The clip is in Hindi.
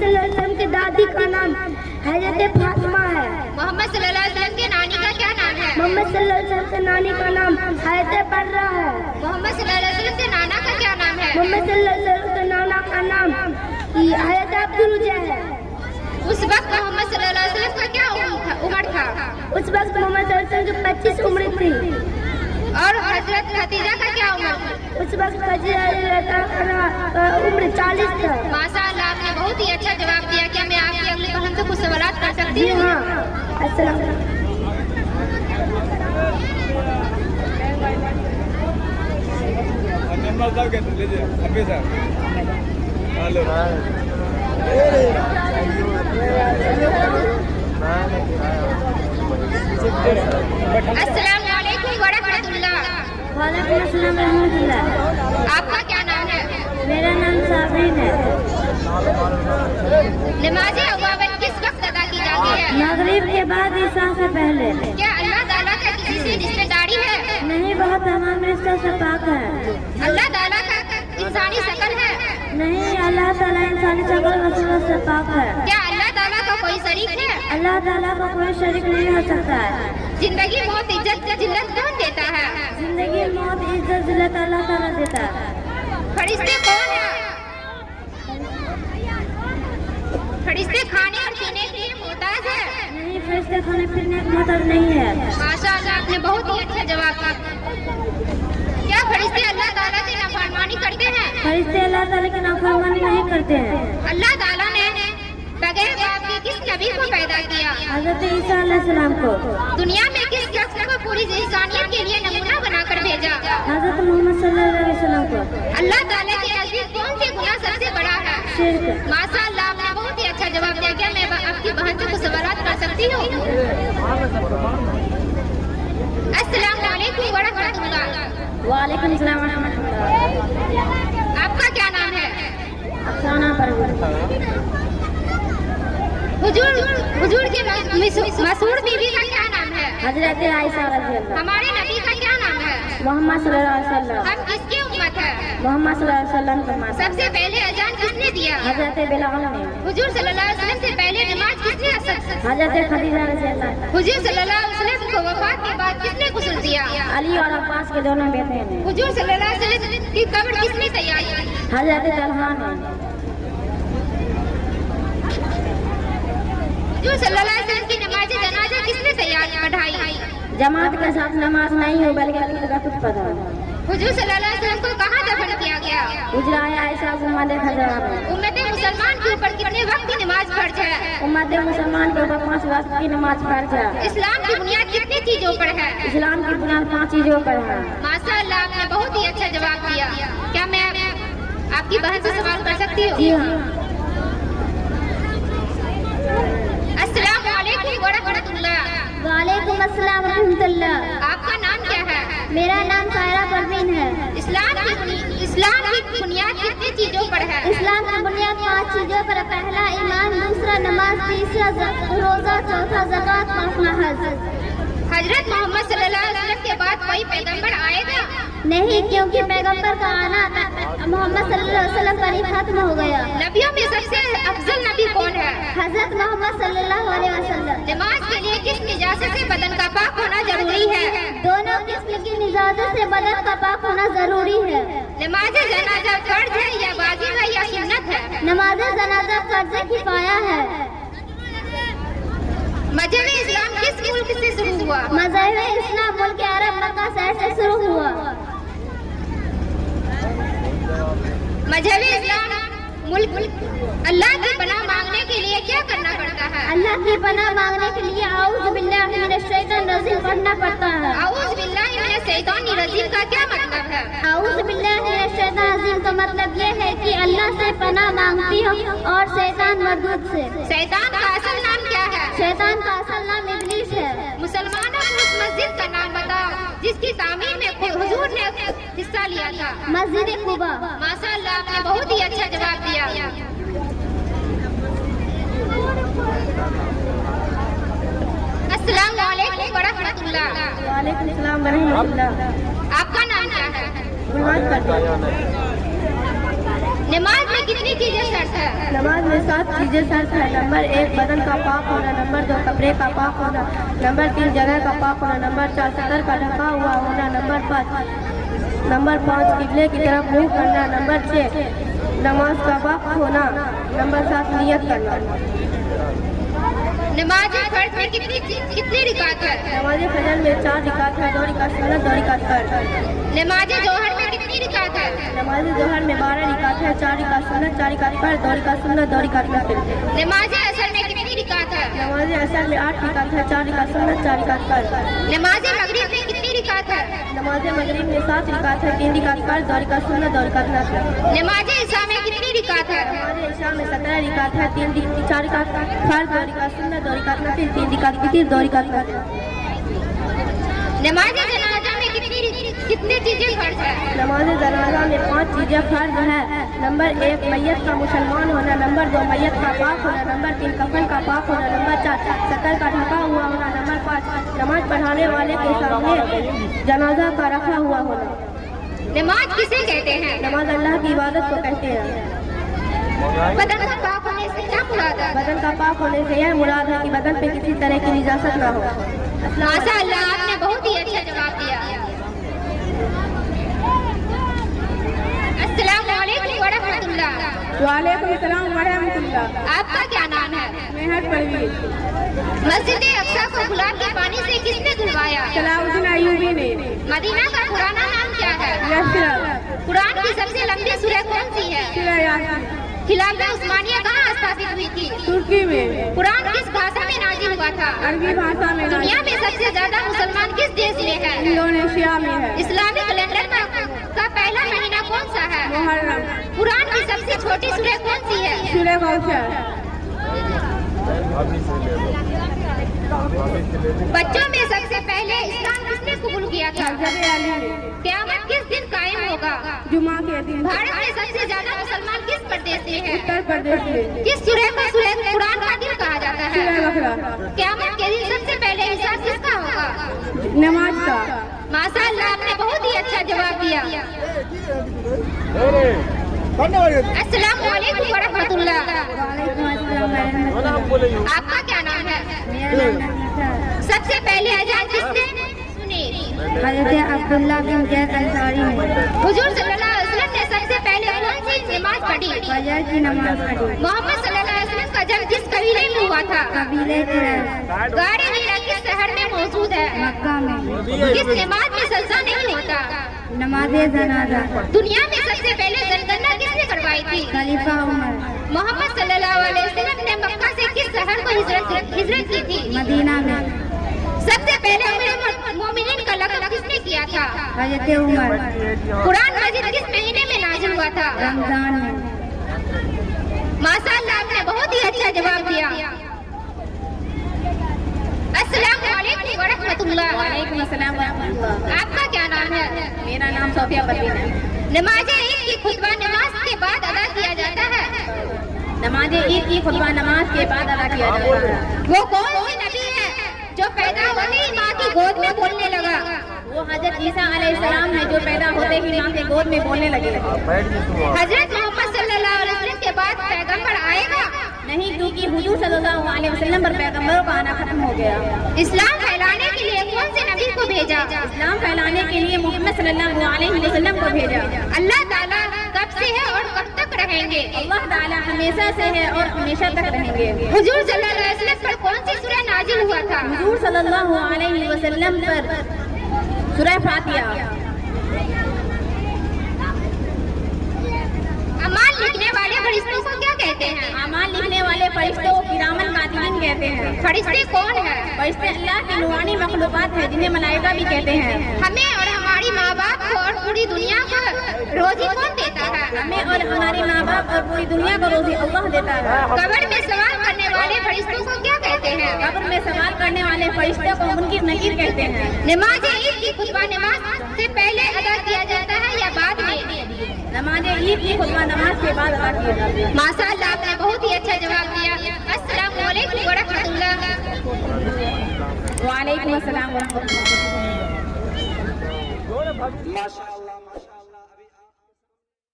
सल्लल्लाहु अलैहि वसल्लम की दादी का नाम हजरत फातिमा है। मोहम्मद सल्लल्लाहु अलैहि वसल्लम के नानी का क्या नाम है? मोहम्मद सल्लल्लाहु अलैहि वसल्लम के नानी का नाम हजरत बर्रा है। मोहम्मद सल्लल्लाहु अलैहि वसल्लम के नाना का क्या नाम है? मोहम्मद सल्लल्लाहु अलैहि वसल्लम के नाना का नाम हजरत अब्दुल है। उस वक्त मोहम्मद सल्लल्लाहु अलैहि वसल्लम का क्या उम्र था? उस वक्त मोहम्मद सल्लल्लाहु अलैहि वसल्लम की 25 उम्र थी। और हजरत खदीजा का क्या उम्र था? उस वक्त का उम्र 40 था। माशाअल्लाह, आपने बहुत ही अच्छा जवाब दिया। क्या मैं आपकी अगली बहन से कुछ सवाल कर सकती हूँ? हाँ, अस्सलाम अस्सलाम वालेकुम वरहमतुल्लाह। वालेकुम अस्सलाम रहमतुल्लाह। आपका क्या नाम है? मेरा नाम साबरीन है। नमाज अव्वाबन किस वक्त अदा की जाती है? मगरिब के बाद ईशा से पहले। क्या अल्लाह ताला का किसी से रिश्तेदारी है? नहीं, बहुत तमाम रिश्ते से पाक है। अल्लाह ताला का इंसानी शकल है? नहीं, अल्लाह ताला इंसानी शक्ल व सूरत से पाक है। क्या अल्लाह ताला का कोई शरीक है? अल्लाह ताला का कोई शरीक नहीं हो सकता है। जिंदगी मौत इज्जत जिल्लत कौन देता है? जिंदगी मौत इज्जत जिल्लत अल्लाह ताला देता है। फरिश्ते कौन है? फरिश्ते खाने और पीने के लिए मोहताज है? नहीं, फरिश्ते खाने पीने की मोहताज नहीं है। माशाअल्लाह, आपने बहुत ही अच्छा जवाब दिया। क्या फरिश्ते अल्लाह ताला की नाफरमानी करते हैं? फरिश्ते अल्लाह ताला की नाफरमानी नहीं करते हैं। अल्लाह ताला ने बगैर बाप के किस नबी को पैदा किया? हजरत ईसा अलैहिस्सलाम को। दुनिया में किस शख्स को पूरी इंसानियत के लिए नमूना बनाकर भेजा? हजरत मोहम्मद सल्लल्लाहु अलैहि वसल्लम को। अल्लाह ताला के नजदीक कौन से गुनाह सबसे बड़ा है? शिर्क। माशाअल्लाह, आपने बहुत ही अच्छा जवाब दिया। क्या मैं आपकी बहन से कुछ सवाल कर सकती हूँ? अस्सलाम वालेकुम वरहमतुल्लाह। वालेकुम अस्सलाम रहमतुल्लाह। आपका क्या नाम है? अफसाना परवीन। हुजूर के मशहूर बीवी का क्या नाम है? हजरत आयशा रज़ियल्लाहु। हमारे नबी का क्या नाम है? मोहम्मद सल्लल्लाहु अलैहि वसल्लम। हम किसकी उम्मत है? मोहम्मद सल्लल्लाहु अलैहि वसल्लम का माता। सबसे पहले अजान किसने दिया? हजरत बिलाल ने। हुजूर सल्लल्लाहु अलैहि वसल्लम से पहले नमाज किसने हजरत खदीजा रज़ियल्लाहु। हुजूर सल्लल्लाहु अलैहि वसल्लम को वफात के बाद किसने गुस्ल दिया? अली और अब्बास के दोनों बेटे हैं। हुजूर सल्लल्लाहु अलैहि वसल्लम की कब्र किसने तैयार की? हजरत तलहा ने। हुजूर सल्लल्लाहु अलैहि वसल्लम की नमाज जनाजा किसने तैयार पढ़ाई? जमात के साथ नमाज नहीं हो बल्कि अली का कुछ पता। हुजूर सल्लल्लाहु अलैहि वसल्लम को कहाँ दफन किया गया? गुजरा आयशा उम्मत खजरा में। उम्मत मुसलमान के ऊपर कितने वक्त की नमाज फर्ज है? उम्मत मुसलमान के ऊपर 5 वक्त की नमाज फर्ज है। इस्लाम की बुनियाद कितनी चीजों पर है? इस्लाम की बुनियाद 5 चीजों पर है। माशाअल्लाह, आपने बहुत ही अच्छा जवाब दिया। क्या मैं आपकी बहन से सवाल कर सकती हूँ? जी हाँ। अस्सलाम वालेकुम वरहमतुल्लाह। वालेकुम अस्सलाम रहमतुल्लाह। आपका नाम क्या है? मेरा नाम सायरा परवीन है। इस्लाम की बुनियाद कितनी चीजों पर है? इस्लाम की बुनियाद 5 चीजों पर। पहला ईमान, दूसरा नमाज, तीसरा रोजा, चौथा ज़कात, पांचवा हज। हजरत मोहम्मद सल्लल्लाहु अलैहि वसल्लम के बाद कोई पैगंबर आएगा? नहीं, क्योंकि पैगंबर का आना मोहम्मद सल्लल्लाहु अलैहि वसल्लम पर ही खत्म हो गया। नबियों में सबसे अफजल नबी कौन है? हजरत मोहम्मद सल्लल्लाहु अलैहि वसल्लम। नमाज के लिए किस निजाजत से बदन का पाक होना जरूरी है? दोनों किस्म की निजाजत से बदन का पाक होना जरूरी है। नमाज जनाजा फर्ज है या वाजिब है या सुन्नत है? नमाज जनाजा फर्ज किफाया है। मजहब इस्लाम किस मुल्क से शुरू हुआ? मजहब इस्लाम मुल्क अरब मक्का शहर से शुरू हुआ। मजहब इस्लाम मुल्क अल्लाह की पनाह मांगने के लिए क्या करना पड़ता है? अल्लाह की पनाह मांगने के लिए औज़ु बिल्लाहि मिनश शैतानिर रजीम पढ़ना पड़ता है। औज़ु बिल्लाहि मिनश शैतानिर रजीम का क्या मतलब है? औज़ु बिल्लाहि मिनश शैतानिर रजीम का मतलब ये है कि अल्लाह से पनाह मांगती हूँ और शैतान मरदूद से। शैतान का असल नाम क्या है? शैतान का असल नाम इब्लीस है। मुसलमानों को उस मस्जिद का नाम बताओ जिसकी तामीर में हुजूर ने हिस्सा लिया था। मस्जिद कुबा। माशाअल्लाह, आपने बहुत ही अच्छा जवाब दिया। अस्सलाम वालेकुम वरहमतुल्लाह। वालेकुम सलाम वरहमतुल्लाह। आपका नाम क्या है? नमाज पढ़ते हैं। नमाज में कितनी चीजें शर्त है? नमाज में 7 चीजें शर्त है। नंबर 1 बदन का पाक होना, नंबर 2 कपड़े का पाक होना, नंबर 3 जगह का पाक होना, नंबर 4 सतर का ढका हुआ होना, नंबर 5 किबले की तरफ मुंह करना, नंबर 6 नमाज का वक्त होना, नंबर 7 नियत करना। नमाज फर्ज में कितनी रिकात है? नमाज फजर में 4 रिकात है, 2 रिकात सुन्नत, 2 रिकात फर्ज। नमाज जोहर में कितनी रिकात है? नमाज जोहर में 12 रिकात है, 4 रिकात सुन्नत, 4 रिकात फर्ज, 2 रिकात सुन्नत, 2 रिकात नफिल। नमाज असर में कितनी रिकात है? नमाज असर में 8 रिकात है, 4 रिकात सुन्नत, 4 रिकात फर्ज। नमाज मगरिब में कितनी रिकात है? नमाज मगरिब में 7 रिकात है, 3 रिकात फर्ज, 2 रिकात सुन्नत, 2 रिकात नफिल। नमाज ईशा में कितनी रिकात है? नमाज ईशा में 17 रिकात है, 4 रिकात फर्ज, 2 रिकात सुन्नत, 2 रिकात नफिल, 3 रिकात वितर, 2 रिकात नफिल। नमाज जनाजा में कितनी चीजें फर्ज है? नमाज जनाजा में 5 चीजें फर्ज है। नंबर 1 मैयत का मुसलमान होना, नंबर 2 मैयत का पाक होना, नंबर 3 कफन का पाक होना, नंबर 4 सतर का ढका हुआ होना, नंबर 5 नमाज पढ़ाने वाले के सामने जनाजा का रखा हुआ होना। नमाज किसे कहते हैं? नमाज अल्लाह की इबादत को कहते हैं। बदन का पाक होने से क्या मुराद है? बदन का पाक होने से यह मुराद है कि बदन पे किसी तरह की निजासत ना हो। माशाअल्लाह, आपने बहुत ही अच्छा जवाब दिया। अस्सलाम वालेकुम व रहमतुल्लाह। वालेकुम सलाम व रहमतुल्लाह। आपका क्या नाम है? मेहर परवीन। मस्जिद अक्सा को गुलाब के पानी से किसने धुलवाया? सलाउद्दीन अय्यूबी ने। मदीना का पुराना नाम क्या है? यशरफ। कुरान की सबसे लंबी सूरह कौन सी है? सूरह यासीन। खिलाफत उस्मानिया कहाँ स्थापित हुई थी? तुर्की में। कुरान किस भाषा में नाजिल हुआ था? अरबी भाषा में। दुनिया में सबसे ज्यादा मुसलमान किस देश में है? इंडोनेशिया में है। इस्लामिक कैलेंडर का पहला महीना कौन सा है? मुहर्रम। कुरान की सबसे छोटी सूरह कौन सी है? सूरह कौसर। बच्चों में सबसे पहले इस्लाम किसने कबूल किया था? हज़रत अली ने। क़यामत किस दिन कायम होगा? जुमा के दिन। भारत में सबसे ज्यादा मुसलमान किस प्रदेश में है? उत्तर प्रदेश में। किस सूरह को सूरह कुरान का दिल कहा जाता है? सूरह बकरा। क़यामत के दिन सबसे पहले हिसाब किसका होगा? नमाज का। माशाअल्लाह, आपने बहुत ही अच्छा जवाब दिया। अस्सलाम वालेकुम व रहमतुल्लाह। आपका क्या नाम है? सबसे पहले अजान किसने सुनी? हज़रत अब्दुल्ला बिन ज़ैद अंसारी ने। हुजूर सल्लल्लाहु अलैहि वसल्लम ने सबसे पहले कौन सी नमाज पढ़ी? फजर की नमाज पढ़ी। मोहम्मद सल्लल्लाहु अलैहि वसल्लम का जन्म किस कबीले में हुआ था? कबीले कुरैश। गारे हीरा किस शहर में मौजूद है? मक्का में। किस नमाज में सजदा नहीं होता? नमाज जनाजा। दुनिया में सबसे पहले जनगणना किसने करवाई थी? खलीफा उमर। मोहम्मद सल्लल्लाहु अलैहि वसल्लम ने मक्का से किस शहर को हिजरत की थी? मदीना में। सबसे पहले अमीरुल मोमिनीन का लक़ब किसने किया था? हज़रत उमर। कुरान मजीद किस महीने में नाजिल हुआ था? रमजान में। माशाअल्लाह, आपने बहुत ही अच्छा जवाब दिया। अस्सलाम वालेकुम व रहमतुल्लाह। वालेकुम अस्सलाम व रहमतुल्लाह। आपका क्या नाम है? मेरा नाम सोफिया परवीन है। नमाज ईद की खुतबा नमाज के बाद अदा किया जाता है। नमाज ईद की खुतबा नमाज के बाद अदा किया जाता है। वो कौन से नबी है जो पैदा होते ही माँ की गोद में बोलने लगा? वो हजरत ईसा अलैहिस्सलाम है जो पैदा होते ही माँ के गोद में बोलने लगे। हजरत मोहम्मद सल्लल्लाहु अलैहि वसल्लम के बाद पैगंबर आएगा? नहीं, क्योंकि हुजूर सल्लल्लाहु अलैहि वसल्लम पर पैगंबरों का आना खत्म हो गया। इस्लाम फैलाने के लिए कौन से नबी को भेजा? इस्लाम फैलाने के लिए मोहम्मद सल्लल्लाहु अलैहि वसल्लम को भेजा। अल्लाह ताला कब से है और कब तक रहेंगे? अल्लाह ताला हमेशा से है और हमेशा तक रहेंगे। हुजूर सल्लल्लाहु अलैहि वसल्लम पर कौन सी सूरह नाजिल हुआ था? हुजूर सल्लल्लाहु अलैहि वसल्लम पर सूरह फातिहा। अमाल लिखने वाले फरिश्तों को क्या कहते हैं? अमाल लिखने वाले फरिश्तों को किरामन कातिबीन कहते हैं। फरिश्ते कौन है? फरिश्ते अल्लाह की नूरानी मखलूकात है जिन्हें मलाइका भी कहते हैं। हमें और हमारी माँ बाप को और पूरी दुनिया को रोजी कौन देता है? हमें और हमारे माँ बाप और पूरी दुनिया को रोजी अल्लाह देता है। कब्र में सवाल करने वाले फरिश्तों को क्या कहते हैं? कब्र में सवाल करने वाले फरिश्तों को मुनकिर नकीर कहते हैं। नमाज ईद की खुतबा नमाज से पहले अदा किया जाता है या बाद में? नमाज ईद की खुतबा नमाज के बाद अदा किया जाता है। माशाअल्लाह, आपने बहुत ही अच्छा जवाब दिया। अस्सलाम वालेकुम व रहमतुल्लाह। वालेकुम अस्सलाम व रहमतुल्लाह। माशाअल्लाह।